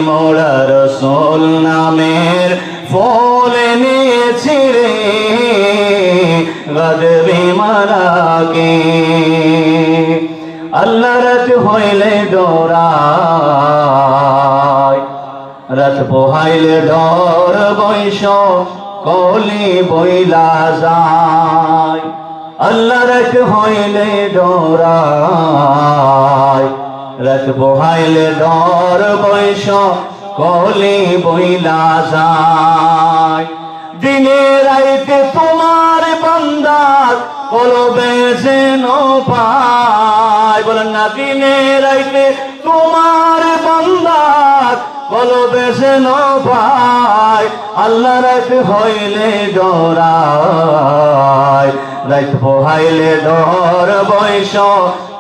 মোরা রসুল নামের ফুল নিয়েছি রে গদবে মারাকে আল্লাহ রাত হইলে ডরায় রাত পোহাইলে ডর বৈশ কলি বইলা যায় আল্লাহ রাত হইলে ডরায় রাত পোহাইলে ডর বৈশ কলি বইলা যায় দিনে রাইতে তোমার বান্দার কলবে যেন পায় বলেন না দিনে রাইতে তোমার বান্দার কলবে যেন পায় আল্লাহ রাত হইলে ডরায় রাত পোহাইলে ডর বৈশ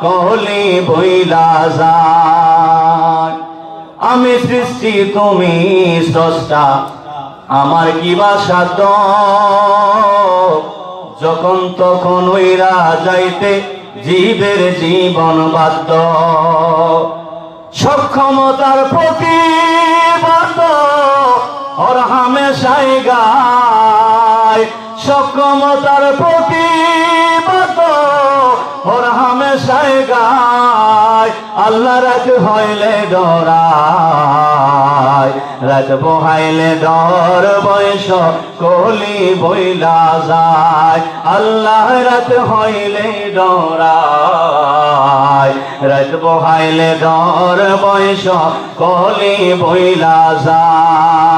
কলি বইলা যায় আমি সৃষ্টি তুমি স্রষ্টা আমার কি বা সাধ্য যখন তখন ওইরা যাইতে জীবের জীবন বাধ্য সক্ষমতার প্রতিবাদ ওর হামেশাই গায় সক্ষমতার প্রতিবাদ ওর হামেশাই গায় আল্লাহ রাত হইলে ডরায় রাত পোহাইলে ডর বয়স কলি বইলা যায় আল্লাহ রাত হইলে ডরায় রাত পোহাইলে ডর বয়স কলি বইলা যায়